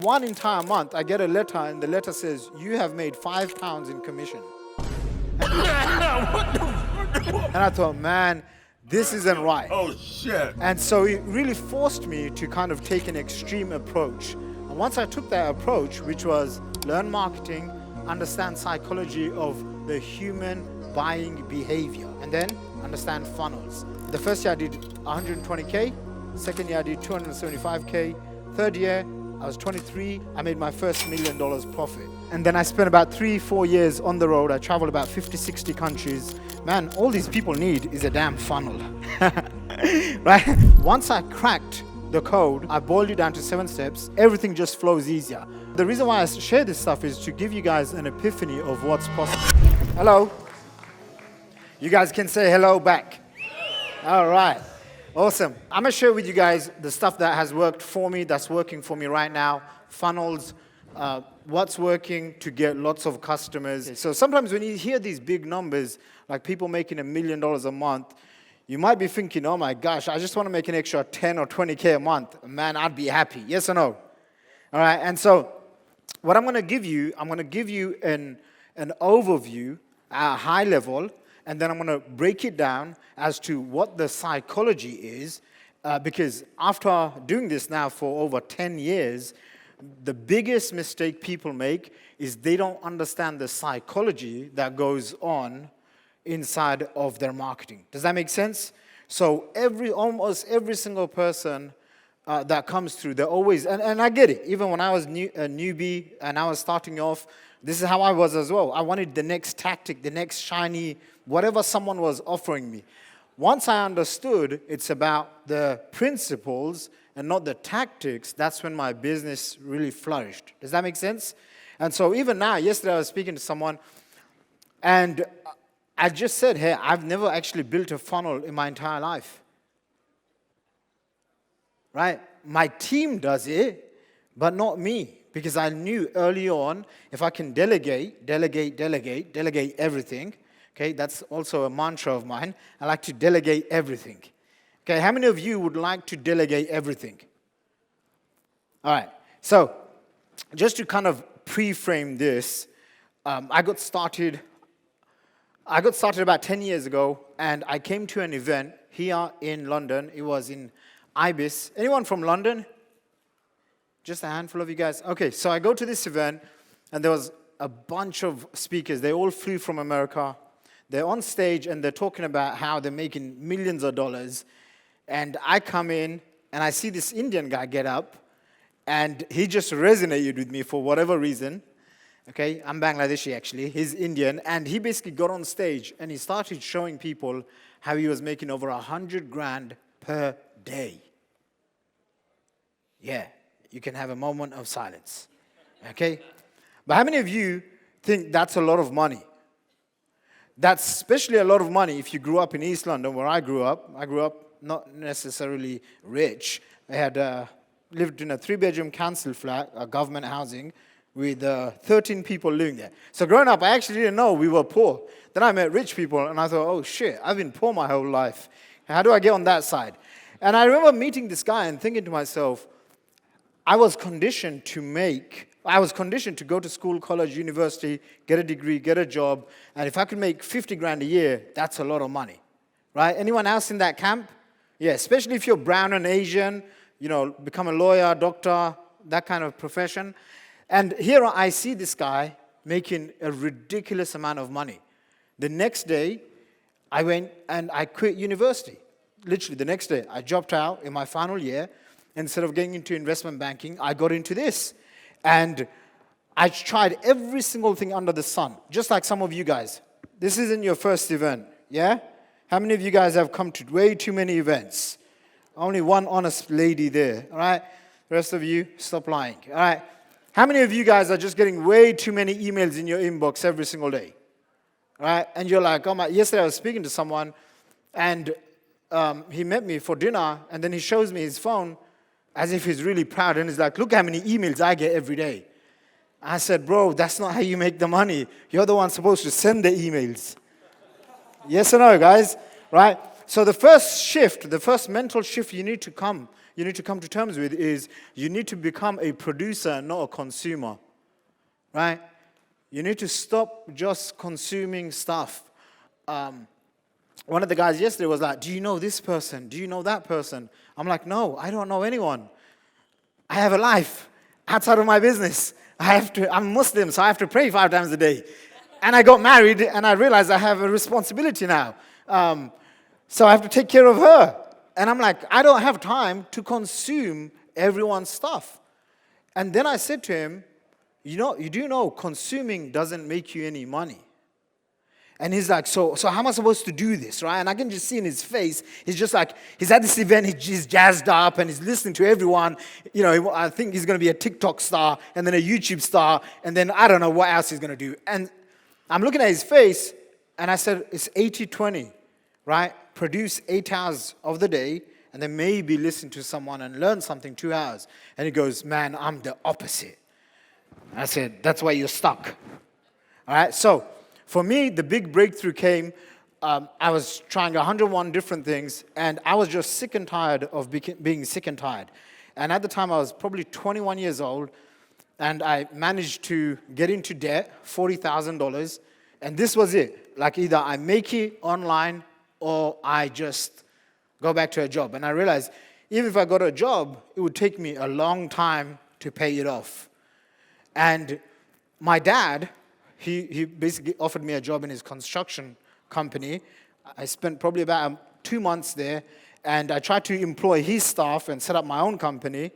One entire month, I get a letter, and the letter says, you have made £5 in commission. And I thought, man, this isn't right. Oh, shit. And so it really forced me to kind of take an extreme approach. And once I took that approach, which was learn marketing, understand psychology of the human buying behavior, and then understand funnels. The first year I did 120K, second year I did 275K, third year I was 23, I made my first $1 million profit. And then I spent about 3-4 years on the road. I traveled about 50-60 countries. Man, all these people need is a damn funnel. Right? Once I cracked the code, I boiled it down to 7 steps, everything just flows easier. The reason why I share this stuff is to give you guys an epiphany of what's possible. Hello. You guys can say hello back. All right. Awesome. I'm going to share with you guys the stuff that has worked for me, that's working for me right now, funnels, what's working to get lots of customers. So sometimes when you hear these big numbers, like people making $1 million a month, you might be thinking, oh my gosh, I just want to make an extra 10 or 20K a month. Man, I'd be happy. Yes or no? All right. And so what I'm going to give you an overview at a high level, and then I'm going to break it down as to what the psychology is, because after doing this now for over 10 years, the biggest mistake people make is they don't understand the psychology that goes on inside of their marketing. Does that make sense? So almost every single person that comes through, they're always, and I get it, even when I was a newbie and I was starting off, this is how I was as well. I wanted the next tactic, the next shiny, whatever someone was offering me. Once I understood it's about the principles and not the tactics, that's when my business really flourished. Does that make sense? And so even now, yesterday I was speaking to someone, and I just said, hey, I've never actually built a funnel in my entire life. Right? My team does it, but not me. Because I knew early on, if I can delegate everything, okay, that's also a mantra of mine. I like to delegate everything. Okay, how many of you would like to delegate everything? All right, so just to kind of pre-frame this, I got started about 10 years ago, and I came to an event here in London. It was in Ibis. Anyone from London? Just a handful of you guys. Okay, so I go to this event, and there was a bunch of speakers. They all flew from America. They're on stage, and they're talking about how they're making millions of dollars. And I come in, and I see this Indian guy get up, and he just resonated with me for whatever reason. Okay, I'm Bangladeshi, actually. He's Indian, and he basically got on stage, and he started showing people how he was making over 100 grand per day. Yeah. You can have a moment of silence, okay? But how many of you think that's a lot of money? That's especially a lot of money if you grew up in East London, where I grew up. I grew up not necessarily rich. I had lived in a 3-bedroom council flat, government housing, with 13 people living there. So growing up, I actually didn't know we were poor. Then I met rich people, and I thought, oh shit, I've been poor my whole life. How do I get on that side? And I remember meeting this guy and thinking to myself, I was conditioned to go to school, college, university, get a degree, get a job, and if I could make 50 grand a year, that's a lot of money, right? Anyone else in that camp? Yeah, especially if you're brown and Asian, become a lawyer, doctor, that kind of profession. And here I see this guy making a ridiculous amount of money. The next day, I went and I quit university. Literally the next day, I dropped out in my final year. Instead of getting into investment banking, I got into this. And I tried every single thing under the sun, just like some of you guys. This isn't your first event, yeah? How many of you guys have come to way too many events? Only one honest lady there, all right? The rest of you, stop lying, all right? How many of you guys are just getting way too many emails in your inbox every single day? All right? And you're like, oh my, yesterday I was speaking to someone, and he met me for dinner, and then he shows me his phone, as if he's really proud, and he's like, look how many emails I get every day. I said, bro, that's not how you make the money. You're the one supposed to send the emails. Yes or no, guys? Right? So the first mental shift you need to come you need to come to terms with is you need to become a producer, not a consumer, right? You need to stop just consuming stuff. One of the guys yesterday was like, do you know this person? Do you know that person? I'm like, no, I don't know anyone. I have a life outside of my business. I'm Muslim, so I have to pray 5 times a day. And I got married, and I realized I have a responsibility now. So I have to take care of her. And I'm like, I don't have time to consume everyone's stuff. And then I said to him, you do know consuming doesn't make you any money. And he's like, so how am I supposed to do this, right? And I can just see in his face, he's just like, he's at this event, he's jazzed up, and he's listening to everyone. I think he's going to be a TikTok star, and then a YouTube star, and then I don't know what else he's going to do. And I'm looking at his face, and I said, it's 80-20, right? Produce 8 hours of the day, and then maybe listen to someone and learn something 2 hours. And he goes, man, I'm the opposite. I said, that's why you're stuck. All right, so for me, the big breakthrough came, I was trying 101 different things, and I was just sick and tired of being sick and tired. And at the time, I was probably 21 years old, and I managed to get into debt, $40,000, and this was it. Like either I make it online or I just go back to a job. And I realized even if I got a job, it would take me a long time to pay it off. And my dad, he basically offered me a job in his construction company. I spent probably about 2 months there, and I tried to employ his staff and set up my own company.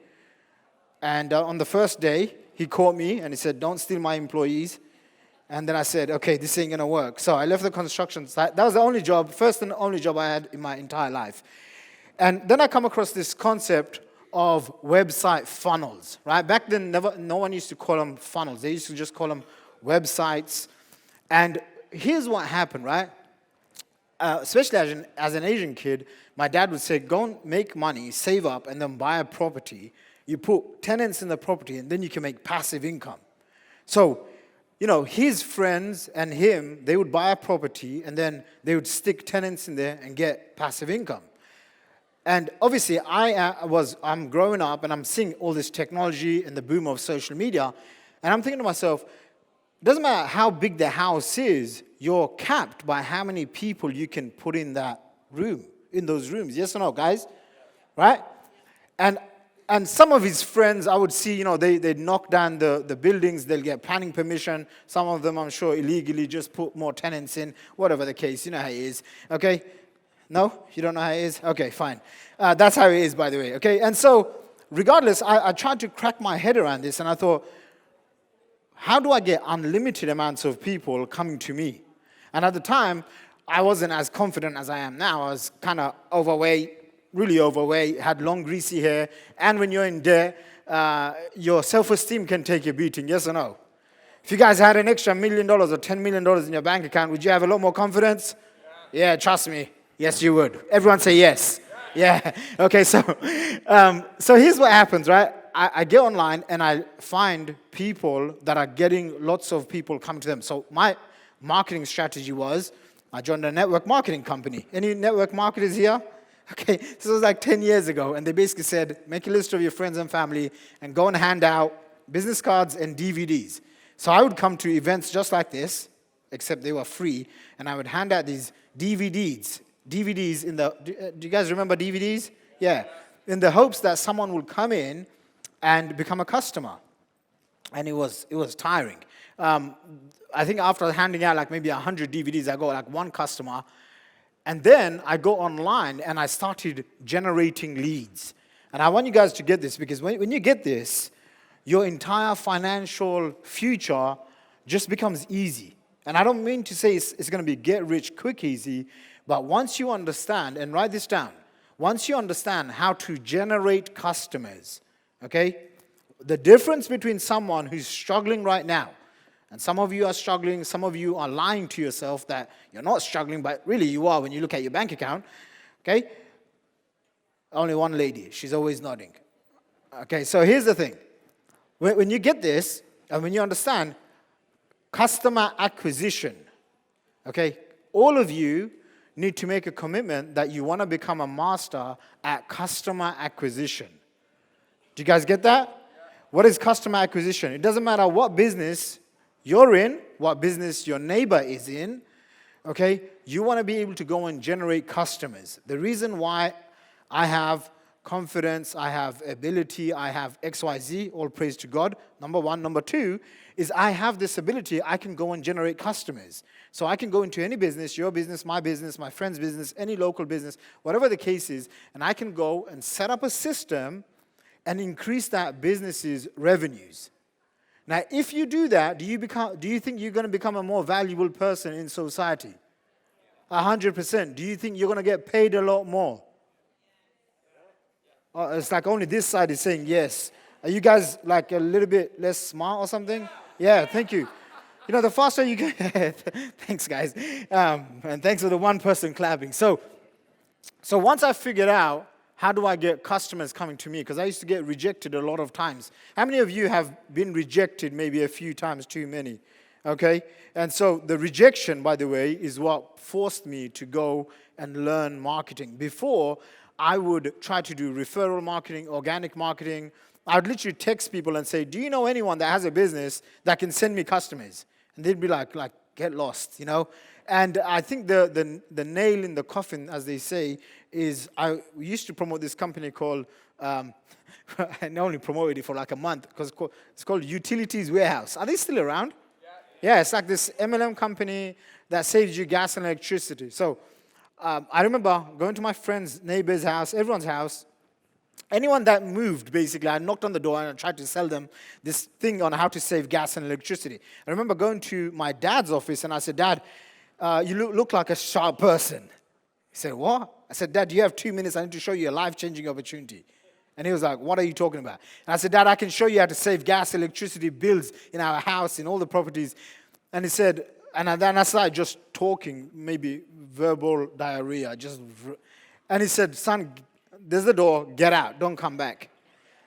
And on the first day, he caught me and he said, don't steal my employees. And then I said, okay, this ain't gonna work. So I left the construction site. That was the only job, first and only job I had in my entire life. And then I come across this concept of website funnels, right? Back then, no one used to call them funnels. They used to just call them websites. And here's what happened, right? Especially as an Asian kid, my dad would say, go and make money, save up, and then buy a property. You put tenants in the property, and then you can make passive income. So, his friends and him, they would buy a property, and then they would stick tenants in there and get passive income. And obviously, I'm growing up, and I'm seeing all this technology and the boom of social media, and I'm thinking to myself, it doesn't matter how big the house is, you're capped by how many people you can put in that room, in those rooms. Yes or no, guys? Right? And some of his friends, I would see, they'd knock down the buildings, they'll get planning permission. Some of them, I'm sure, illegally just put more tenants in, whatever the case. You know how it is, okay? No? You don't know how it is? Okay, fine. That's how it is, by the way, okay? And so, regardless, I tried to crack my head around this, and I thought, how do I get unlimited amounts of people coming to me? And at the time, I wasn't as confident as I am now. I was kind of overweight, really overweight, had long, greasy hair, and when you're in debt, your self-esteem can take a beating, yes or no? If you guys had an extra $1 million or $10 million in your bank account, would you have a lot more confidence? Yeah, trust me. Yes, you would. Everyone say yes. Yeah. Okay, so here's what happens, right? I get online, and I find people that are getting lots of people coming to them. So my marketing strategy was, I joined a network marketing company. Any network marketers here? Okay, this was like 10 years ago, and they basically said, make a list of your friends and family and go and hand out business cards and DVDs. So I would come to events just like this, except they were free, and I would hand out these DVDs in the, do you guys remember DVDs? Yeah, in the hopes that someone would come in and become a customer. And it was tiring. I think after handing out like maybe 100 DVDs, I got like one customer. And then I go online and I started generating leads. And I want you guys to get this, because when you get this, your entire financial future just becomes easy. And I don't mean to say it's going to be get rich quick easy, but once you understand, and write this down, once you understand how to generate customers, okay, the difference between someone who's struggling right now, and some of you are struggling, some of you are lying to yourself that you're not struggling, but really you are when you look at your bank account, okay? Only one lady, she's always nodding. Okay, so here's the thing. When you get this, and when you understand customer acquisition, okay, all of you need to make a commitment that you want to become a master at customer acquisition. Do you guys get that? What is customer acquisition? It doesn't matter what business you're in, what business your neighbor is in, okay? You want to be able to go and generate customers. The reason why I have confidence, I have ability, I have XYZ, all praise to God, number one. Number two is I have this ability, I can go and generate customers. So I can go into any business, your business, my friend's business, any local business, whatever the case is, and I can go and set up a system and increase that business's revenues. Now, if you do that, do you think you're going to become a more valuable person in society? 100%. Do you think you're going to get paid a lot more? It's like only this side is saying yes. Are you guys like a little bit less smart or something? Yeah, thank you. You know, the faster you get, thanks guys, and thanks for the one person clapping. So once I figured out how do I get customers coming to me, because I used to get rejected a lot of times. How many of you have been rejected maybe a few times too many? Okay? And so the rejection, by the way, is what forced me to go and learn marketing. Before, I would try to do referral marketing, organic marketing. I would literally text people and say, do you know anyone that has a business that can send me customers? And they'd be like get lost, you know? And I think the nail in the coffin, as they say, is we used to promote this company called, I only promoted it for like a month, because it's called Utilities Warehouse. Are they still around? Yeah, it's like this MLM company that saves you gas and electricity. So I remember going to my friend's neighbor's house, everyone's house. Anyone that moved, basically, I knocked on the door and I tried to sell them this thing on how to save gas and electricity. I remember going to my dad's office and I said, Dad, you look like a sharp person. He said, what? I said, Dad, you have 2 minutes. I need to show you a life-changing opportunity. And he was like, what are you talking about? And I said, Dad, I can show you how to save gas, electricity, bills in our house, in all the properties. And he said, and then I started just talking, maybe verbal diarrhea. And he said, son, there's the door. Get out. Don't come back.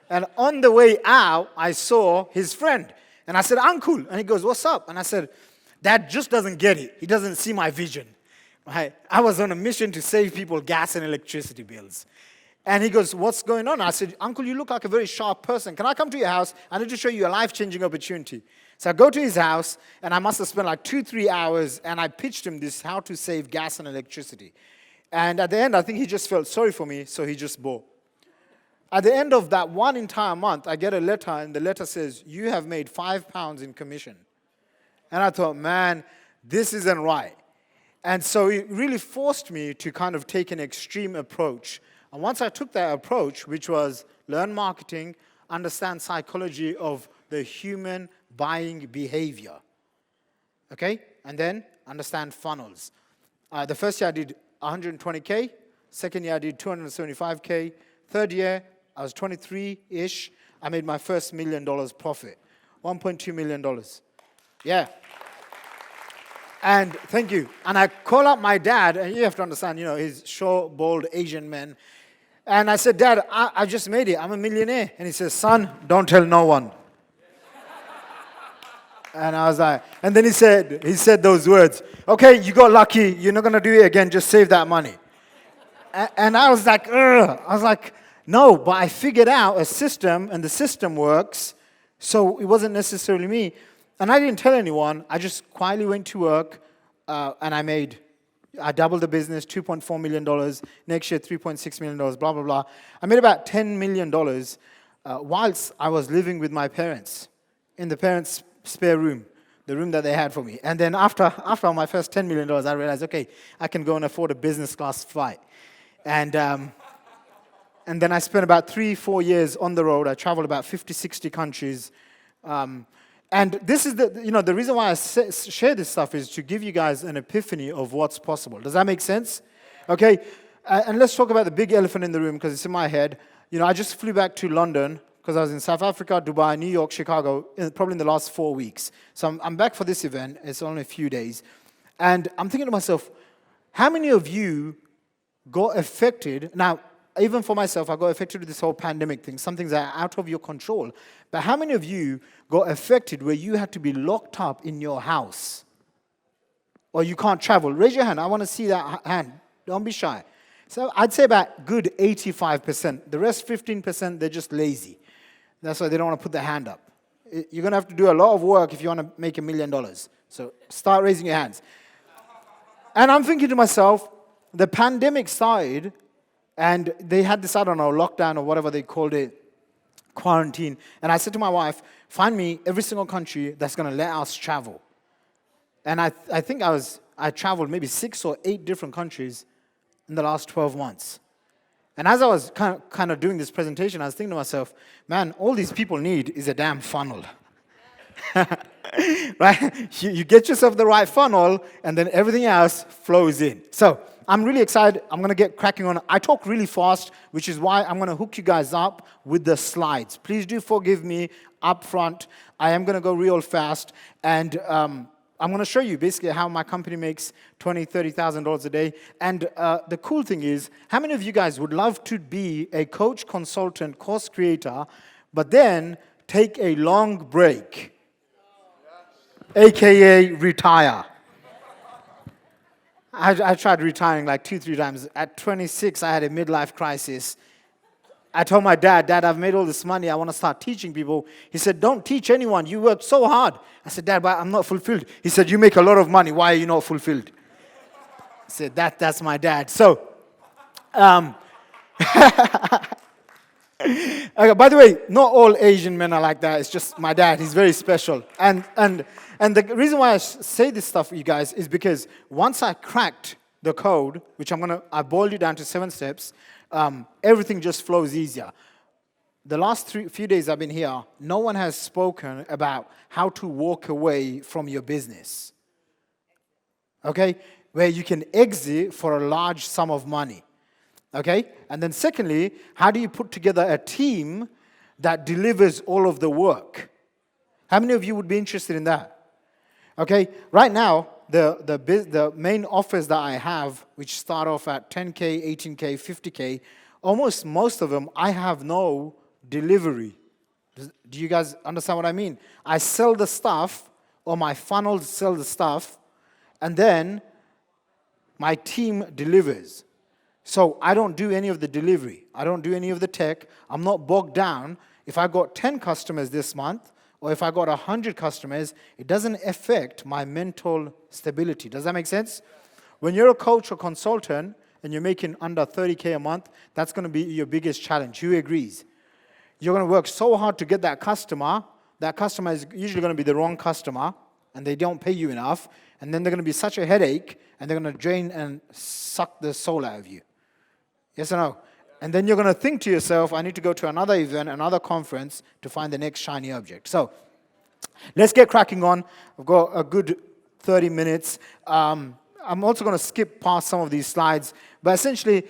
And on the way out, I saw his friend. And I said, Uncle. And he goes, what's up? And I said, Dad just doesn't get it. He doesn't see my vision. Right? I was on a mission to save people gas and electricity bills. And he goes, what's going on? I said, Uncle, you look like a very sharp person. Can I come to your house? I need to show you a life-changing opportunity. So I go to his house, and I must have spent like 2-3 hours, and I pitched him this how to save gas and electricity. And at the end, I think he just felt sorry for me, so he just bought. At the end of that one entire month, I get a letter, and the letter says, you have made £5 in commission. And I thought, man, this isn't right. And so it really forced me to kind of take an extreme approach. And once I took that approach, which was learn marketing, understand psychology of the human buying behavior, okay? And then understand funnels. The first year I did 120K. Second year I did 275K. Third year, I was 23-ish. I made my first $1 million profit, $1.2 million. Yeah. And thank you. And I call up my dad, and you have to understand, he's short, bald, Asian man. And I said, Dad, I just made it. I'm a millionaire. And he says, son, don't tell no one. And I was like, and then he said those words, okay, you got lucky. You're not going to do it again. Just save that money. And I was like, ugh. I was like, no, but I figured out a system, and the system works. So it wasn't necessarily me. And I didn't tell anyone. I just quietly went to work, and I doubled the business, $2.4 million. Next year, $3.6 million, blah, blah, blah. I made about $10 million whilst I was living with my parents in the parents' spare room, the room that they had for me. And then after my first $10 million, I realized, okay, I can go and afford a business class flight. And then I spent about 3-4 years on the road. I traveled about 50, 60 countries. And this is the reason why I share this stuff is to give you guys an epiphany of what's possible. Does that make sense? Okay. And let's talk about the big elephant in the room, because it's in my head. I just flew back to London because I was in South Africa, Dubai, New York, Chicago, probably in the last 4 weeks. So I'm back for this event. It's only a few days. And I'm thinking to myself, how many of you got affected? Now, even for myself, I got affected with this whole pandemic thing. Some things are out of your control. But how many of you got affected where you had to be locked up in your house or you can't travel? Raise your hand. I want to see that hand. Don't be shy. So I'd say about good 85%. The rest 15%, they're just lazy. That's why they don't want to put their hand up. You're going to have to do a lot of work if you want to make $1 million. So start raising your hands. And I'm thinking to myself, the pandemic started, and they had this, I don't know, lockdown or whatever they called it, quarantine. And I said to my wife, find me every single country that's going to let us travel. And I think I traveled maybe 6 or 8 different countries in the last 12 months. And as I was kind of doing this presentation, I was thinking to myself, man, all these people need is a damn funnel. Right? You get yourself the right funnel, and then everything else flows in. So I'm really excited. I'm going to get cracking on. I talk really fast, which is why I'm going to hook you guys up with the slides. Please do forgive me up front. I am going to go real fast, and I'm going to show you basically how my company makes $20,000, $30,000 a day. And the cool thing is, how many of you guys would love to be a coach, consultant, course creator, but then take a long break, AKA retire? I tried retiring like 2-3 times. At 26, I had a midlife crisis. I told my dad, I've made all this money. I want to start teaching people. He said, don't teach anyone. You work so hard. I said, Dad, but I'm not fulfilled. He said, you make a lot of money. Why are you not fulfilled? I said, that's my dad. So, okay, by the way, not all Asian men are like that. It's just my dad. He's very special. And the reason why I say this stuff, you guys, is because once I cracked the code, which I boiled it down to 7 steps, everything just flows easier. The last few days I've been here, no one has spoken about how to walk away from your business. Okay? Where you can exit for a large sum of money. Okay? And then secondly, how do you put together a team that delivers all of the work? How many of you would be interested in that? Okay? Right now, the main offers that I have, which start off at 10K, 18K, 50K, most of them, I have no delivery. Do you guys understand what I mean? I sell the stuff, or my funnels sell the stuff, and then my team delivers. So I don't do any of the delivery. I don't do any of the tech. I'm not bogged down. If I got 10 customers this month, or if I got 100 customers, it doesn't affect my mental stability. Does that make sense? When you're a coach or consultant and you're making under 30K a month, that's going to be your biggest challenge. Who agrees? You're going to work so hard to get that customer. That customer is usually going to be the wrong customer, and they don't pay you enough. And then they're going to be such a headache, and they're going to drain and suck the soul out of you. Yes or no? And then you're going to think to yourself, I need to go to another event, another conference to find the next shiny object. So let's get cracking on. I've got a good 30 minutes. I'm also going to skip past some of these slides. But essentially,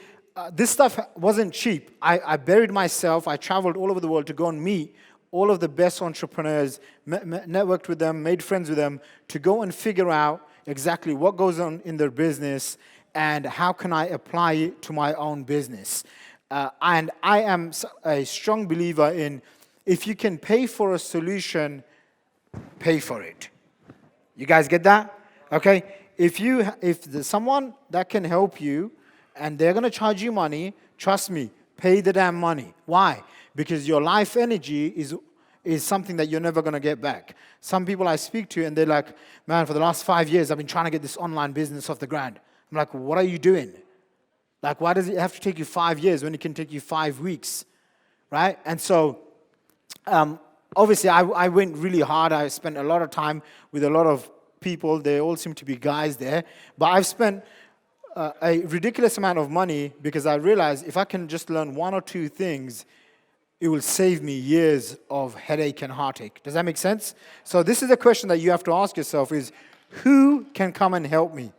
this stuff wasn't cheap. I buried myself. I traveled all over the world to go and meet all of the best entrepreneurs, networked with them, made friends with them, to go and figure out exactly what goes on in their business and how can I apply it to my own business. And I am a strong believer in, if you can pay for a solution, pay for it. You guys get that? Okay? If there's someone that can help you and they're going to charge you money, trust me, pay the damn money. Why? Because your life energy is something that you're never going to get back. Some people I speak to and they're like, man, for the last 5 years I've been trying to get this online business off the ground. I'm like, what are you doing? Like, why does it have to take you 5 years when it can take you 5 weeks, right? And so, obviously, I went really hard. I spent a lot of time with a lot of people. They all seem to be guys there. But I've spent a ridiculous amount of money because I realized if I can just learn 1 or 2 things, it will save me years of headache and heartache. Does that make sense? So this is the question that you have to ask yourself is, who can come and help me?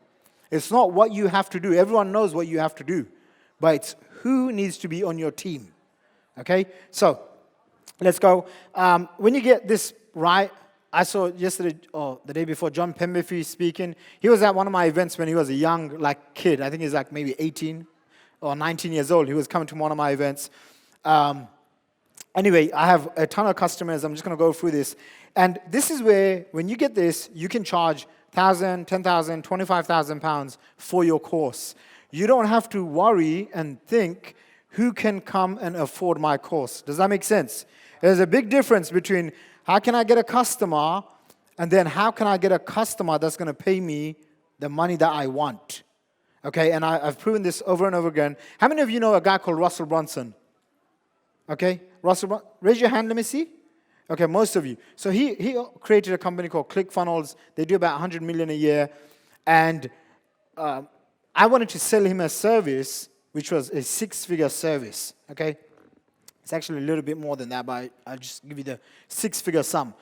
It's not what you have to do. Everyone knows what you have to do. But it's who needs to be on your team. Okay? So, let's go. When you get this right, I saw yesterday, or the day before, John Pemberley speaking. He was at one of my events when he was a young kid. I think he's maybe 18 or 19 years old. He was coming to one of my events. Anyway, I have a ton of customers. I'm just going to go through this. And this is where, when you get this, you can charge 1,000, 10,000, 25,000 pounds for your course. You don't have to worry and think, who can come and afford my course? Does that make sense? There's a big difference between how can I get a customer and then how can I get a customer that's going to pay me the money that I want? Okay, and I've proven this over and over again. How many of you know a guy called Russell Brunson? Okay, raise your hand, let me see. Okay, most of you. So he created a company called ClickFunnels. They do about 100 million a year. And I wanted to sell him a service, which was a 6-figure service. Okay? It's actually a little bit more than that, but I'll just give you the 6-figure sum.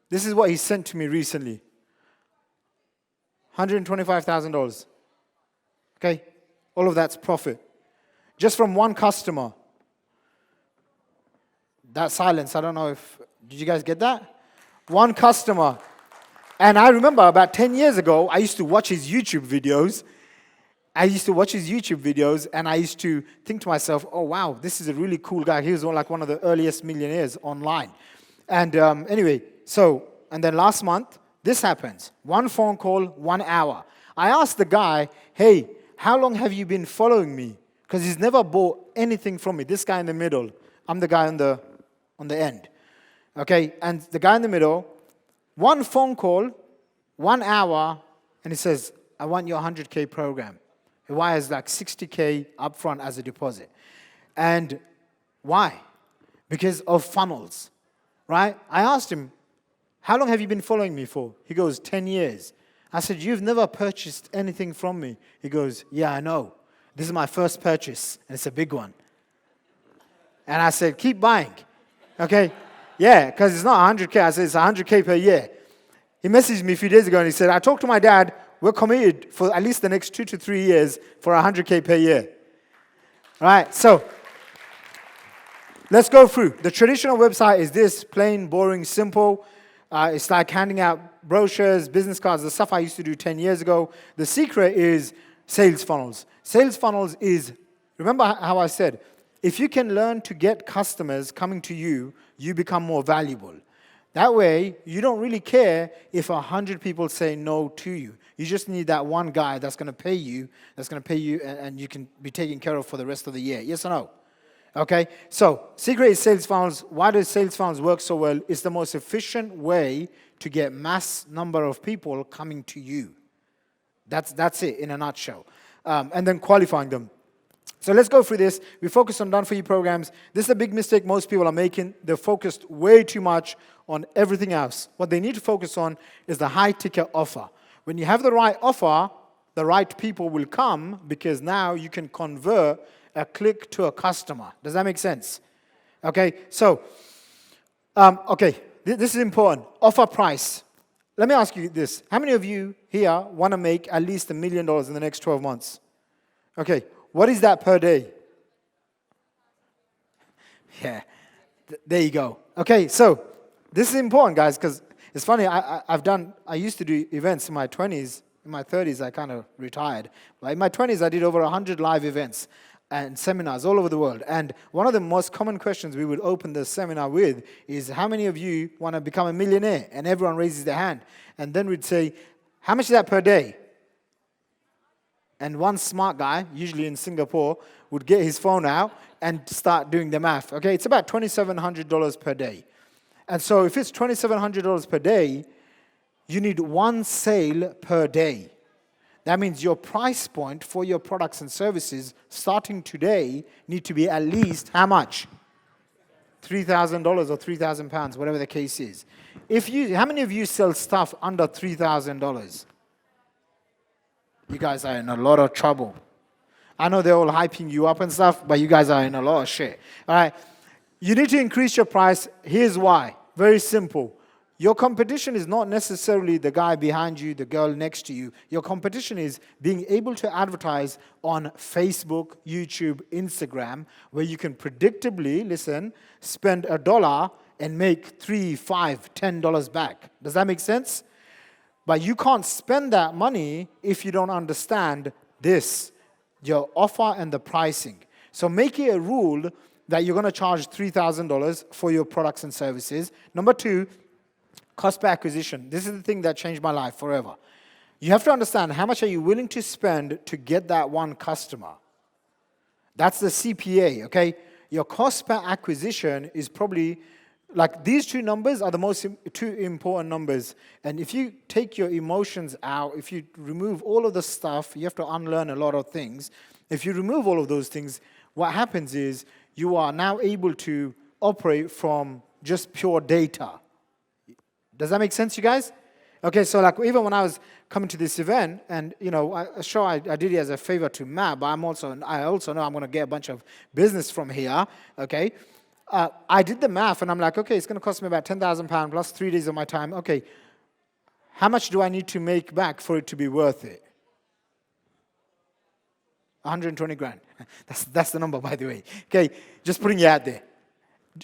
This is what he sent to me recently. $125,000. Okay? All of that's profit. Just from one customer. That silence, I don't know if... Did you guys get that? One customer. And I remember about 10 years ago, I used to watch his YouTube videos. And I used to think to myself, oh, wow, this is a really cool guy. He was like one of the earliest millionaires online. And anyway, and then last month, this happens. One phone call, 1 hour. I asked the guy, hey, how long have you been following me? Because he's never bought anything from me. This guy in the middle, I'm the guy on the end. Okay, and the guy in the middle, one phone call, 1 hour, and he says, I want your 100K program. He wires like 60K upfront as a deposit. And why? Because of funnels, right? I asked him, how long have you been following me for? He goes, 10 years. I said, you've never purchased anything from me. He goes, yeah, I know. This is my first purchase, and it's a big one. And I said, keep buying. Okay? Yeah, because it's not 100K. I said, it's 100K per year. He messaged me a few days ago, and he said, I talked to my dad. We're committed for at least the next 2 to 3 years for 100K per year. All right, so let's go through. The traditional website is this, plain, boring, simple. It's like handing out brochures, business cards, the stuff I used to do 10 years ago. The secret is sales funnels. Sales funnels is, remember how I said, if you can learn to get customers coming to you, you become more valuable. That way, you don't really care if 100 people say no to you. You just need that one guy that's going to pay you, and you can be taken care of for the rest of the year. Yes or no? Okay? So, secret is sales funnels. Why does sales funnels work so well? It's the most efficient way to get mass number of people coming to you. That's it in a nutshell. And then qualifying them. So let's go through this. We focus on done-for-you programs. This is a big mistake most people are making. They're focused way too much on everything else. What they need to focus on is the high-ticket offer. When you have the right offer, the right people will come because now you can convert a click to a customer. Does that make sense? Okay, so, this is important. Offer price. Let me ask you this. How many of you here want to make at least $1 million in the next 12 months? Okay, what is that per day? Yeah, there you go. Okay, so this is important, guys, because it's funny. I used to do events in my 20s. In my 30s, I kind of retired. But in my 20s, I did over 100 live events and seminars all over the world. And one of the most common questions we would open the seminar with is, how many of you want to become a millionaire? And everyone raises their hand. And then we'd say, how much is that per day? And one smart guy, usually in Singapore, would get his phone out and start doing the math. Okay, it's about $2,700 per day. And so if it's $2,700 per day, you need one sale per day. That means your price point for your products and services starting today need to be at least how much? $3,000 or £3,000, whatever the case is. How many of you sell stuff under $3,000? You guys are in a lot of trouble. I know they're all hyping you up and stuff, but you guys are in a lot of shit. All right. You need to increase your price. Here's why. Very simple. Your competition is not necessarily the guy behind you, the girl next to you. Your competition is being able to advertise on Facebook, YouTube, Instagram, where you can predictably, spend $1 and make $3, $5, $10 back. Does that make sense? But you can't spend that money if you don't understand this, your offer and the pricing. So make it a rule that you're going to charge $3,000 for your products and services. Number 2, cost per acquisition. This is the thing that changed my life forever. You have to understand how much are you willing to spend to get that one customer. That's the CPA, okay? Your cost per acquisition is probably, like these two numbers are the two important numbers. And if you take your emotions out, if you remove all of the stuff, you have to unlearn a lot of things. If you remove all of those things, what happens is you are now able to operate from just pure data. Does that make sense, you guys? Okay, so like even when I was coming to this event, and I did it as a favor to Matt, but I also know I'm going to get a bunch of business from here. Okay, I did the math, and I'm like, okay, it's going to cost me about £10,000 plus 3 days of my time. Okay, how much do I need to make back for it to be worth it? 120 grand. That's the number, by the way. Okay, just putting it out there.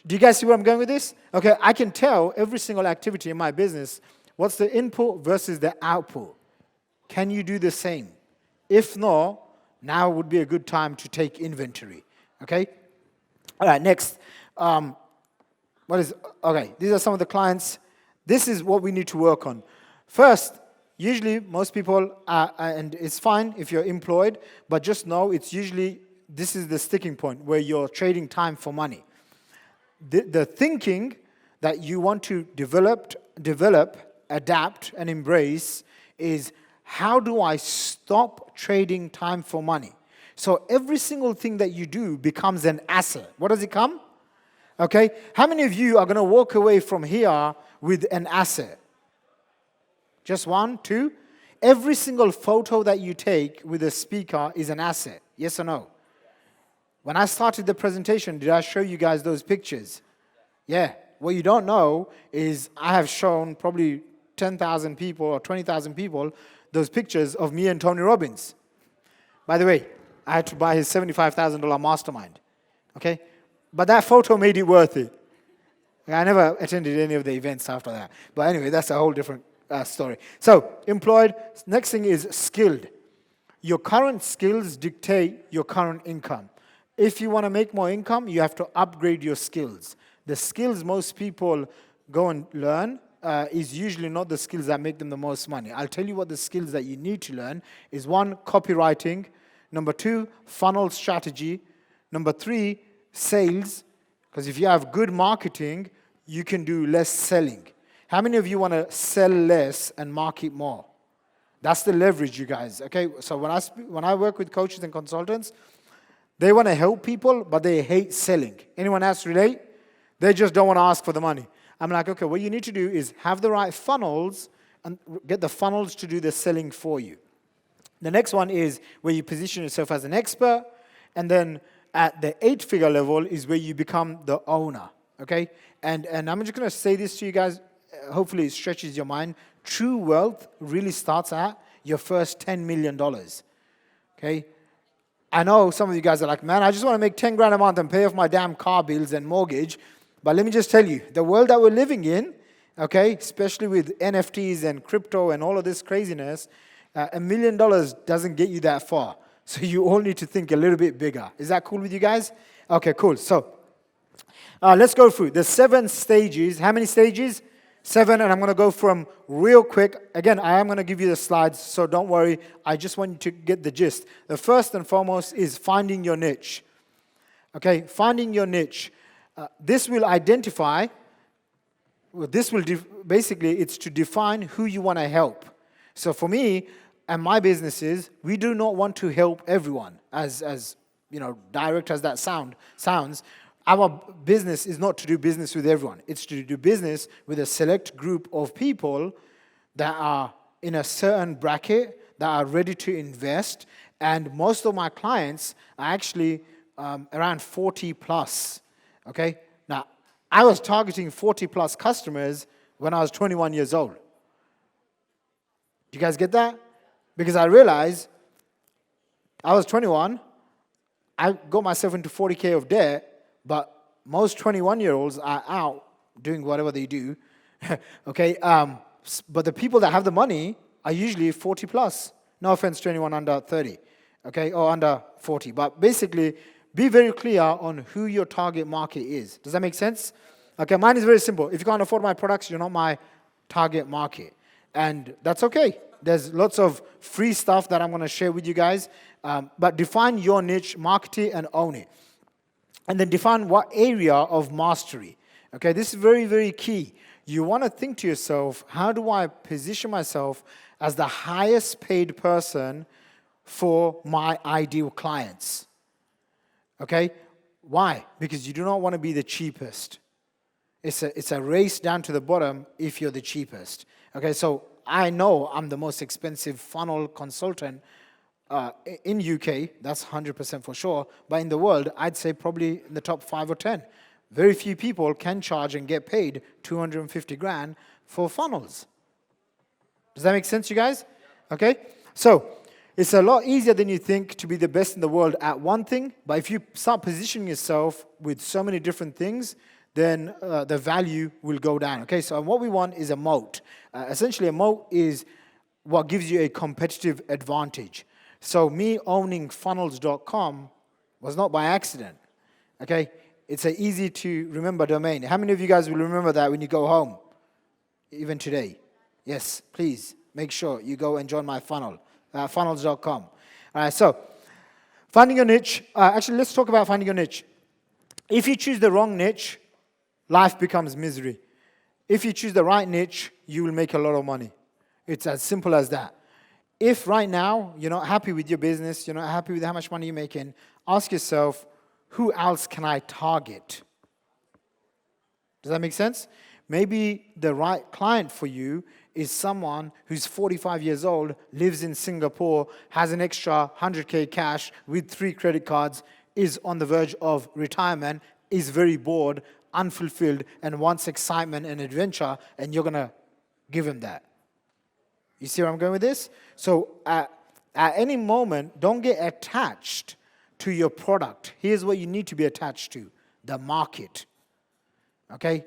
Do you guys see where I'm going with this? Okay, I can tell every single activity in my business, what's the input versus the output. Can you do the same? If not, now would be a good time to take inventory. Okay? All right, next. Okay, these are some of the clients. This is what we need to work on. First, usually most people, and it's fine if you're employed, but just know it's usually, this is the sticking point where you're trading time for money. The thinking that you want to develop, adapt, and embrace is, how do I stop trading time for money? So every single thing that you do becomes an asset. What does it come? Okay, how many of you are going to walk away from here with an asset? Just one, two? Every single photo that you take with a speaker is an asset. Yes or no? When I started the presentation, did I show you guys those pictures? Yeah. What you don't know is I have shown probably 10,000 people or 20,000 people those pictures of me and Tony Robbins. By the way, I had to buy his $75,000 mastermind. Okay? But that photo made it worth it. I never attended any of the events after that. But anyway, that's a whole different story. So, employed. Next thing is skilled. Your current skills dictate your current income. If you want to make more income, you have to upgrade your skills. The skills most people go and learn is usually not the skills that make them the most money. I'll tell you what the skills that you need to learn is: 1, copywriting. Number 2, funnel strategy. Number 3, sales. Because if you have good marketing, you can do less selling. How many of you want to sell less and market more? That's the leverage, you guys. Okay, so when I work with coaches and consultants, they want to help people, but they hate selling. Anyone else relate? They just don't want to ask for the money. I'm like, okay, what you need to do is have the right funnels and get the funnels to do the selling for you. The next one is where you position yourself as an expert. And then at the 8-figure level is where you become the owner. Okay? And I'm just going to say this to you guys. Hopefully it stretches your mind. True wealth really starts at your first $10 million. Okay? I know some of you guys are like, man, I just want to make 10 grand a month and pay off my damn car bills and mortgage. But let me just tell you, the world that we're living in, okay, especially with NFTs and crypto and all of this craziness, $1 million doesn't get you that far. So you all need to think a little bit bigger. Is that cool with you guys? Okay, cool. So let's go through the 7 stages. How many stages? 7, and I'm going to go from real quick. Again, I am going to give you the slides, so don't worry. I just want you to get the gist. The first and foremost is finding your niche. Okay, finding your niche. This will identify, basically, it's to define who you want to help. So for me and my businesses, we do not want to help everyone, as direct as that sounds. Our business is not to do business with everyone. It's to do business with a select group of people that are in a certain bracket, that are ready to invest. And most of my clients are actually around 40 plus. Okay? Now, I was targeting 40 plus customers when I was 21 years old. Do you guys get that? Because I realized I was 21, I got myself into 40K of debt, but most 21-year-olds are out doing whatever they do. Okay? But the people that have the money are usually 40 plus. No offense to anyone under 30, okay, or under 40. But basically, be very clear on who your target market is. Does that make sense? Okay, mine is very simple. If you can't afford my products, you're not my target market. And that's okay. There's lots of free stuff that I'm going to share with you guys. But define your niche, market it, and own it. And then define what area of mastery. Okay, this is very, very key. You want to think to yourself, how do I position myself as the highest paid person for my ideal clients? Okay, why? Because you do not want to be the cheapest. It's a race down to the bottom if you're the cheapest. Okay, so I know I'm the most expensive funnel consultant in UK, that's 100% for sure. But in the world, I'd say probably in the top 5 or 10. Very few people can charge and get paid 250 grand for funnels. Does that make sense, you guys? Okay, so it's a lot easier than you think to be the best in the world at one thing. But if you start positioning yourself with so many different things, then the value will go down. Okay, so what we want is a moat. Essentially, a moat is what gives you a competitive advantage. So me owning funnels.com was not by accident. Okay, it's an easy to remember domain. How many of you guys will remember that when you go home, even today? Yes, please make sure you go and join my funnel, funnels.com. All right, so finding your niche. Actually, let's talk about finding your niche. If you choose the wrong niche, life becomes misery. If you choose the right niche, you will make a lot of money. It's as simple as that. If right now you're not happy with your business, you're not happy with how much money you're making, ask yourself, who else can I target? Does that make sense? Maybe the right client for you is someone who's 45 years old, lives in Singapore, has an extra 100K cash with 3 credit cards, is on the verge of retirement, is very bored, unfulfilled, and wants excitement and adventure, and you're going to give him that. You see where I'm going with this? So at any moment, don't get attached to your product. Here's what you need to be attached to: the market. Okay?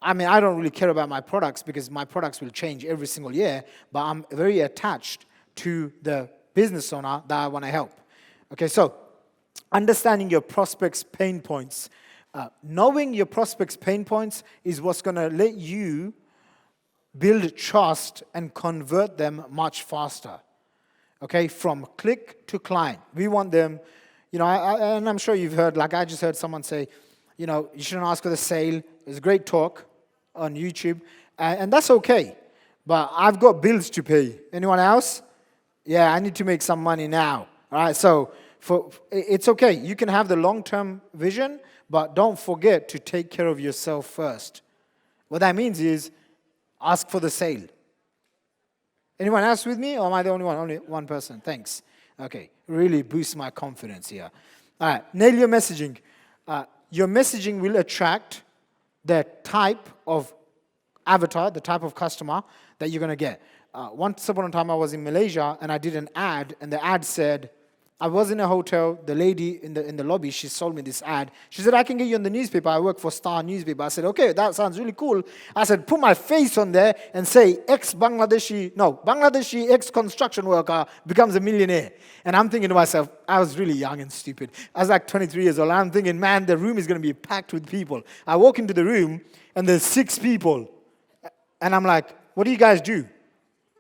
I mean, I don't really care about my products because my products will change every single year, but I'm very attached to the business owner that I want to help. Okay, so understanding your prospects' pain points. Knowing your prospects' pain points is what's going to let you build trust and convert them much faster. Okay, from click to client. We want them, you know, and I'm sure you've heard, like I just heard someone say, you know, you shouldn't ask for the sale. It's a great talk on YouTube, and that's okay. But I've got bills to pay. Anyone else? Yeah, I need to make some money now. All right, so it's okay. You can have the long-term vision, but don't forget to take care of yourself first. What that means is ask for the sale. Anyone else with me, or am I the only one? Only one person. Thanks. Okay, really boost my confidence here. All right, nail your messaging. Your messaging will attract the type of avatar, the type of customer that you're going to get. Once upon a time, I was in Malaysia, and I did an ad, and the ad said, I was in a hotel, the lady in the lobby, she sold me this ad. She said, I can get you on the newspaper. I work for Star Newspaper. I said, okay, that sounds really cool. I said, put my face on there and say, Bangladeshi ex-construction worker becomes a millionaire. And I'm thinking to myself, I was really young and stupid. I was like 23 years old. I'm thinking, man, the room is going to be packed with people. I walk into the room, and there's 6 people. And I'm like, what do you guys do?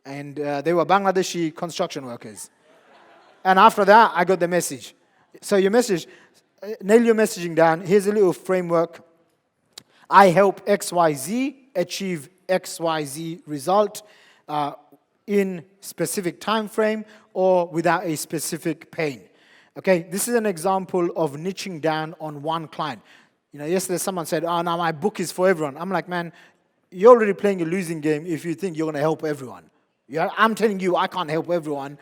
And they were Bangladeshi construction workers. And after that, I got the message. So your message, nail your messaging down. Here's a little framework. I help XYZ achieve XYZ result in specific time frame or without a specific pain. Okay, this is an example of niching down on one client. You know, yesterday someone said, oh, now my book is for everyone. I'm like, man, you're already playing a losing game if you think you're going to help everyone. Yeah, I'm telling you, I can't help everyone.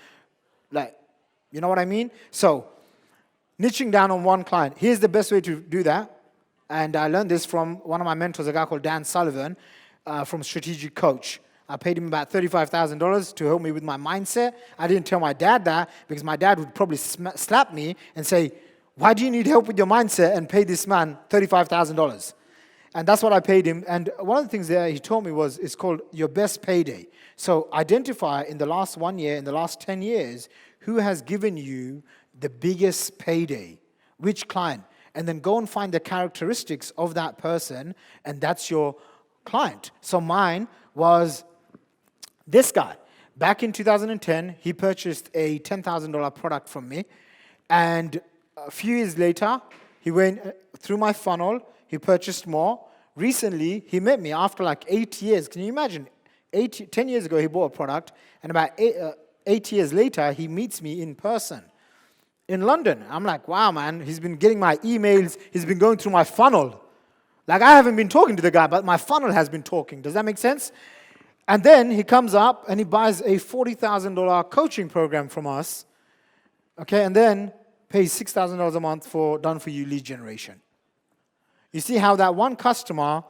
Like, you know what I mean? So, niching down on one client. Here's the best way to do that. And I learned this from one of my mentors, a guy called Dan Sullivan from Strategic Coach. I paid him about $35,000 to help me with my mindset. I didn't tell my dad that because my dad would probably slap me and say, why do you need help with your mindset and pay this man $35,000? And that's what I paid him. And one of the things that he told me was, it's called your best payday. So identify in the last 1 year, in the last 10 years, who has given you the biggest payday? Which client? And then go and find the characteristics of that person, and that's your client. So mine was This guy, back in 2010, he purchased a $10,000 product from me. And a few years later, he went through my funnel, he purchased more. Recently, he met me after like 8 years. Can you imagine? 10 years ago, he bought a product, and about 8 years later, he meets me in person in London. I'm like, wow, man, he's been getting my emails, he's been going through my funnel. Like, I haven't been talking to the guy, but my funnel has been talking. Does that make sense? And then he comes up and he buys a $40,000 coaching program from us, okay, and then pays $6,000 a month for done-for-you lead generation. You see how that one customer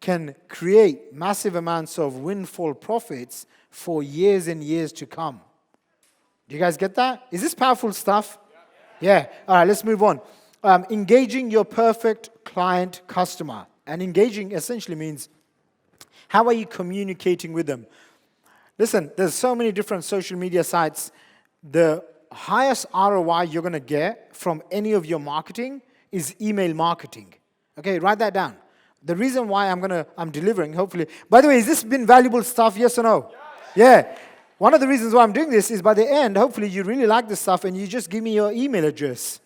can create massive amounts of windfall profits for years and years to come. Do you guys get that? Is this powerful stuff? Yeah. All right, let's move on. Engaging your perfect client customer. And engaging essentially means, how are you communicating with them? Listen, there's so many different social media sites. The highest ROI you're going to get from any of your marketing is email marketing. Okay, write that down. The reason why I'm delivering, hopefully. By the way, has this been valuable stuff, yes or no? Yeah. One of the reasons why I'm doing this is by the end, hopefully you really like this stuff and you just give me your email address.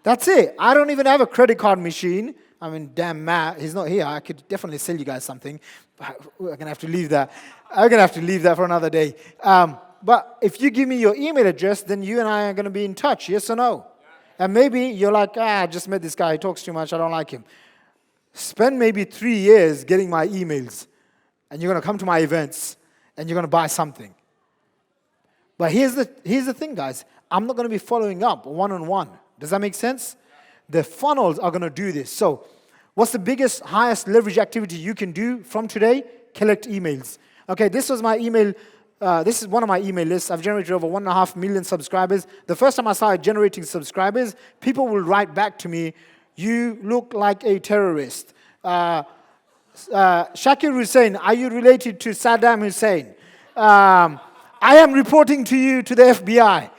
That's it. I don't even have a credit card machine. I mean, damn Matt, he's not here. I could definitely sell you guys something. But I'm going to have to leave that. I'm going to have to leave that for another day. But if you give me your email address, then you and I are going to be in touch, yes or no? And maybe you're like, I just met this guy. He talks too much. I don't like him. Spend maybe 3 years getting my emails. And you're going to come to my events. And you're going to buy something. But here's the thing, guys. I'm not going to be following up one-on-one. Does that make sense? The funnels are going to do this. So what's the biggest, highest leverage activity you can do from today? Collect emails. Okay, this was my email. This is one of my email lists. I've generated over 1.5 million subscribers. The first time I started generating subscribers, people will write back to me, you look like a terrorist. Shakir Hussain, are you related to Saddam Hussein? I am reporting to you to the FBI.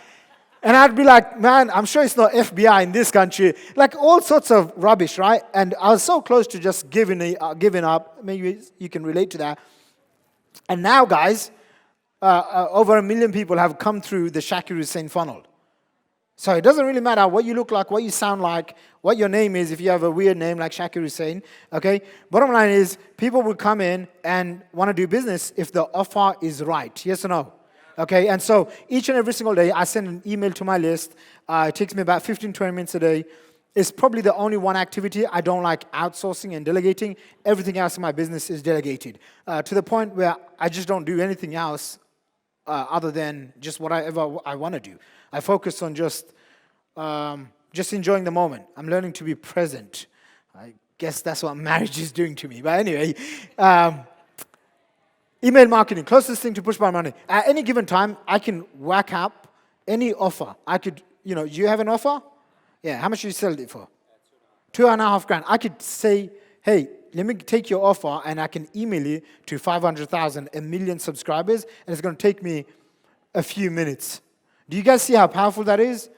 And I'd be like, man, I'm sure it's not FBI in this country. Like all sorts of rubbish, right? And I was so close to just giving up. Maybe you can relate to that. And now, guys, over 1 million people have come through the Shakir Hussain funnel. So it doesn't really matter what you look like, what you sound like, what your name is, if you have a weird name like Shakir Hussain, okay? Bottom line is, people will come in and want to do business if the offer is right, yes or no? Okay, and so each and every single day, I send an email to my list. It takes me about 15, 20 minutes a day. It's probably the only one activity I don't like outsourcing and delegating. Everything else in my business is delegated to the point where I just don't do anything else other than just whatever I want to do. I focus on just enjoying the moment. I'm learning to be present. I guess that's what marriage is doing to me. But anyway, email marketing, closest thing to push my money. At any given time, I can whack up any offer. I could, do you have an offer? Yeah, how much do you sell it for? 2.5 grand. I could say, hey, let me take your offer and I can email it to 500,000, 1 million subscribers, and it's going to take me a few minutes. Do you guys see how powerful that is?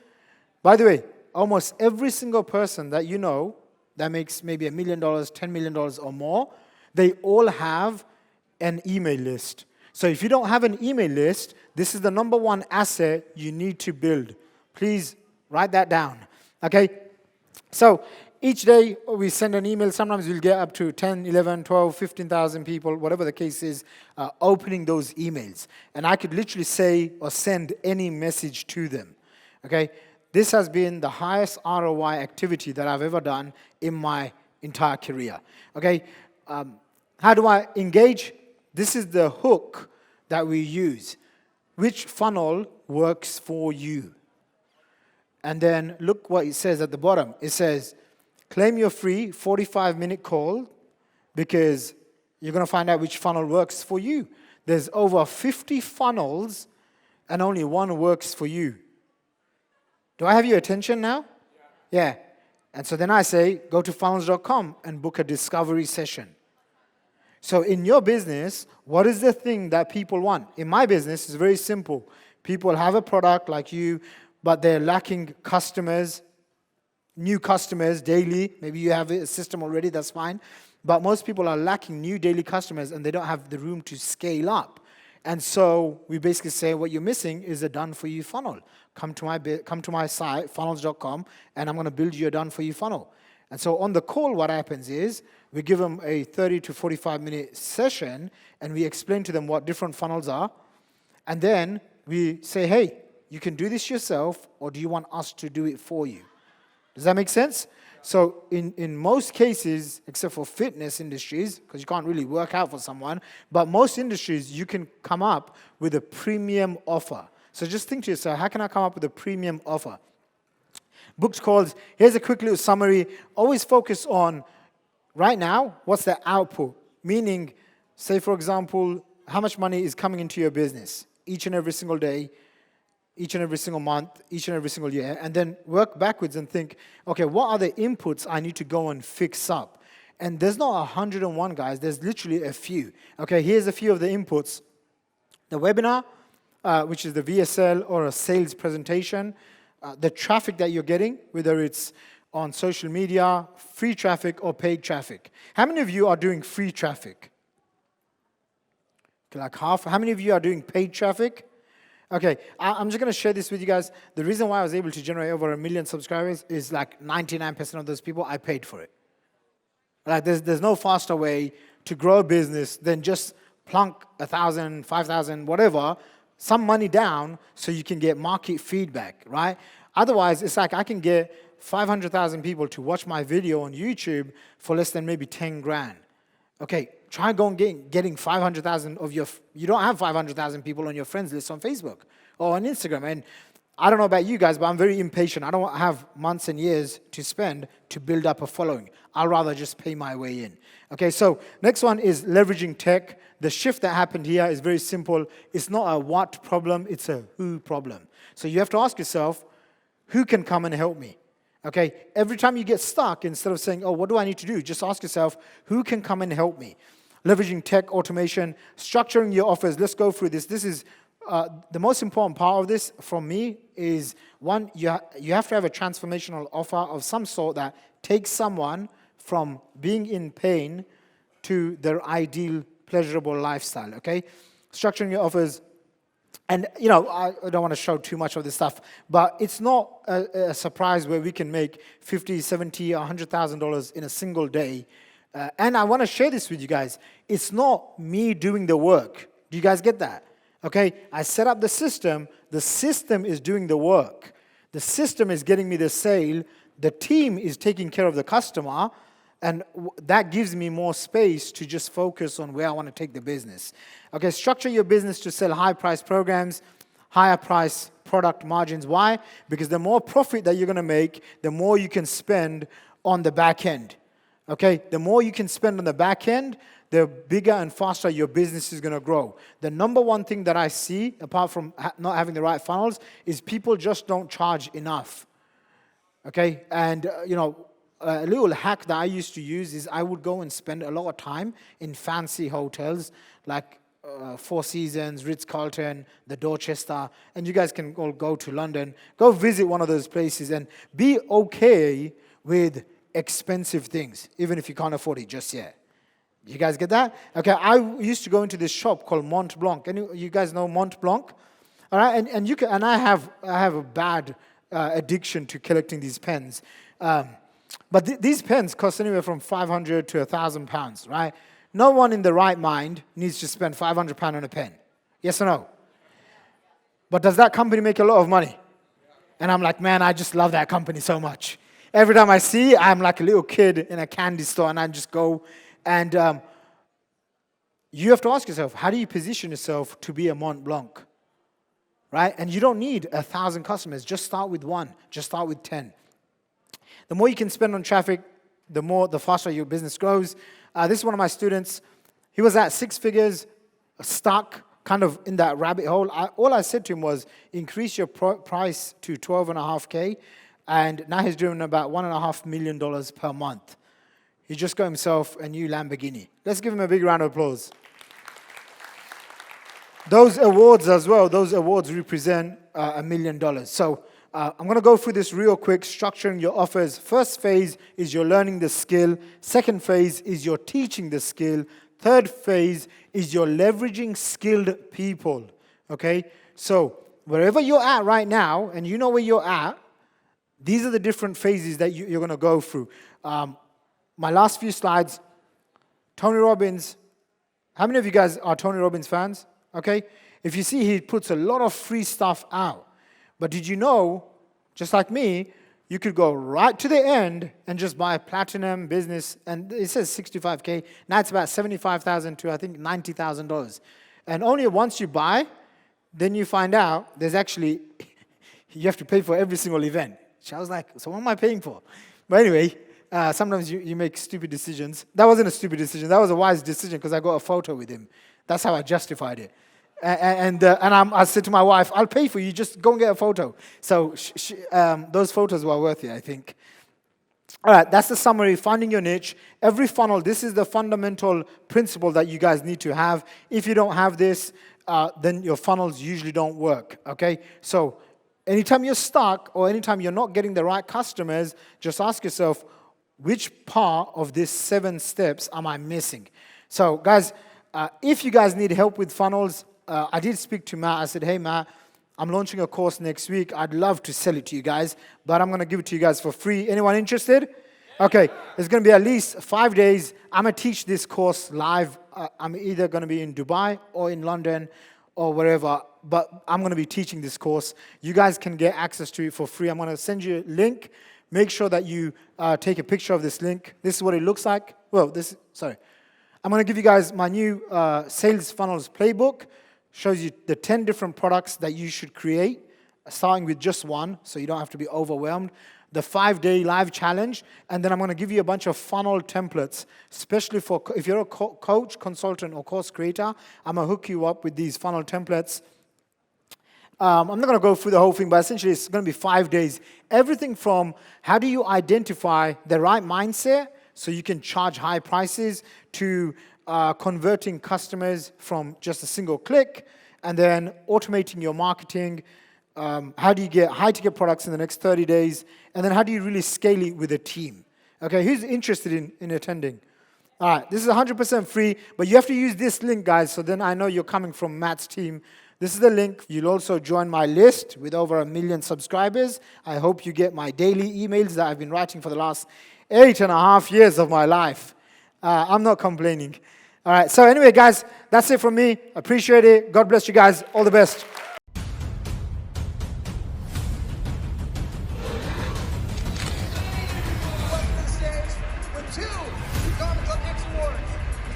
By the way, almost every single person that you know that makes maybe $1 million, $10 million or more, they all have an email list. So if you don't have an email list, this is the number one asset you need to build. Please write that down. Okay? So each day we send an email. Sometimes we'll get up to 10, 11, 12, 15,000 people, whatever the case is, opening those emails. And I could literally say or send any message to them. Okay? This has been the highest ROI activity that I've ever done in my entire career. Okay? How do I engage? This is the hook that we use. Which funnel works for you? And then look what it says at the bottom. It says, claim your free 45-minute call because you're going to find out which funnel works for you. There's over 50 funnels and only one works for you. Do I have your attention now? Yeah. And so then I say, go to funnels.com and book a discovery session. So in your business, what is the thing that people want? In my business, it's very simple. People have a product like you, but they're lacking customers, new customers daily. Maybe you have a system already, that's fine. But most people are lacking new daily customers and they don't have the room to scale up. And so we basically say what you're missing is a done-for-you funnel. Come to my site, funnels.com, and I'm going to build you a done-for-you funnel. And so on the call, what happens is we give them a 30 to 45-minute session, and we explain to them what different funnels are. And then we say, hey, you can do this yourself, or do you want us to do it for you? Does that make sense? So in most cases, except for fitness industries, because you can't really work out for someone, but most industries, you can come up with a premium offer. So just think to yourself, how can I come up with a premium offer? Book's called, here's a quick little summary. Always focus on, right now, what's the output? Meaning, say for example, how much money is coming into your business each and every single day, each and every single month, each and every single year, and then work backwards and think, okay, what are the inputs I need to go and fix up? And there's not 101, guys. There's literally a few. Okay, here's a few of the inputs. The webinar, which is the VSL or a sales presentation, the traffic that you're getting, whether it's on social media, free traffic or paid traffic. How many of you are doing free traffic? Okay, like half. How many of you are doing paid traffic? Okay, I'm just going to share this with you guys. The reason why I was able to generate over 1 million subscribers is like 99% of those people, I paid for it. Like there's no faster way to grow a business than just plunk 1,000, 5,000, whatever, some money down so you can get market feedback, right? Otherwise, it's like I can get 500,000 people to watch my video on YouTube for less than maybe 10 grand. Okay, try and go and getting 500,000 of your, you don't have 500,000 people on your friends list on Facebook or on Instagram. And I don't know about you guys, but I'm very impatient. I don't have months and years to spend to build up a following. I'll rather just pay my way in. Okay, so next one is leveraging tech. The shift that happened here is very simple. It's not a what problem, it's a who problem. So you have to ask yourself, who can come and help me? Okay, every time you get stuck, instead of saying, oh, what do I need to do? Just ask yourself, who can come and help me? Leveraging tech, automation, structuring your offers. Let's go through this. This is the most important part of this from me is, one, you have to have a transformational offer of some sort that takes someone from being in pain to their ideal, pleasurable lifestyle, okay? Structuring your offers. And, you know, I don't want to show too much of this stuff, but it's not a surprise where we can make $50, $70, $100,000 in a single day. And I want to share this with you guys. It's not me doing the work. Do you guys get that? Okay, I set up the system is doing the work. The system is getting me the sale, the team is taking care of the customer, and that gives me more space to just focus on where I want to take the business. Okay, structure your business to sell high-price programs, higher price product margins. Why? Because the more profit that you're going to make, the more you can spend on the back end. Okay, the more you can spend on the back end, the bigger and faster your business is going to grow. The number one thing that I see, apart from not having the right funnels, is people just don't charge enough. Okay, and you know, a little hack that I used to use is I would go and spend a lot of time in fancy hotels like Four Seasons, Ritz-Carlton, the Dorchester, and you guys can all go to London. Go visit one of those places and be okay with expensive things, even if you can't afford it just yet. You guys get that? Okay, I used to go into this shop called Mont Blanc. You guys know Mont Blanc? All right, and you can, and I have a bad addiction to collecting these pens. But these pens cost anywhere from 500 to 1,000 pounds, right? No one in the right mind needs to spend 500 pounds on a pen. Yes or no? But does that company make a lot of money? And I'm like, man, I just love that company so much. Every time I see, I'm like a little kid in a candy store, and I just go. And you have to ask yourself, how do you position yourself to be a Mont Blanc? Right? And you don't need 1,000 customers. Just start with 1. Just start with 10. The more you can spend on traffic, the faster your business grows. This is one of my students. He was at 6 figures, stuck, kind of in that rabbit hole. All I said to him was, increase your price to $12.5K, and now he's doing about $1.5 million per month. He just got himself a new Lamborghini. Let's give him a big round of applause. Those awards as well, those awards represent $1 million. So I'm going to go through this real quick, structuring your offers. First phase is you're learning the skill. Second phase is you're teaching the skill. Third phase is you're leveraging skilled people, okay? So wherever you're at right now, and you know where you're at, these are the different phases that you're going to go through. My last few slides, Tony Robbins. How many of you guys are Tony Robbins fans? Okay? If you see, he puts a lot of free stuff out. But did you know, just like me, you could go right to the end and just buy a platinum business, and it says 65K. Now it's about $75,000 to, I think, $90,000. And only once you buy, then you find out there's actually, you have to pay for every single event. So I was like, so what am I paying for? But anyway, sometimes you make stupid decisions. That wasn't a stupid decision. That was a wise decision because I got a photo with him. That's how I justified it. I said to my wife, I'll pay for you, just go and get a photo. So those photos were worth it, I think. All right, that's the summary, finding your niche. Every funnel, this is the fundamental principle that you guys need to have. If you don't have this, then your funnels usually don't work, okay? So anytime you're stuck or anytime you're not getting the right customers, just ask yourself, which part of these 7 steps am I missing? So guys, if you guys need help with funnels, I did speak to Matt. I said, hey, Matt, I'm launching a course next week. I'd love to sell it to you guys, but I'm going to give it to you guys for free. Anyone interested? Okay, it's going to be at least 5 days. I'm going to teach this course live. I'm either going to be in Dubai or in London or wherever, but I'm going to be teaching this course. You guys can get access to it for free. I'm going to send you a link. Make sure that you take a picture of this link. This is what it looks like. Well, I'm going to give you guys my new sales funnels playbook. Shows you the 10 different products that you should create, starting with just one, so you don't have to be overwhelmed. The 5-day live challenge, and then I'm going to give you a bunch of funnel templates, especially for if you're a coach, consultant, or course creator. I'm going to hook you up with these funnel templates. I'm not going to go through the whole thing, but essentially it's going to be 5 days. Everything from how do you identify the right mindset so you can charge high prices to converting customers from just a single click, and then automating your marketing. How do you get high-ticket products in the next 30 days? And then how do you really scale it with a team? Okay, who's interested in attending? All right, this is 100% free, but you have to use this link, guys, so then I know you're coming from Matt's team. This is the link. You'll also join my list with over 1 million subscribers. I hope you get my daily emails that I've been writing for the last 8.5 years of my life. I'm not complaining. All right, so anyway, guys, that's it from me. Appreciate it. God bless you guys. All the best.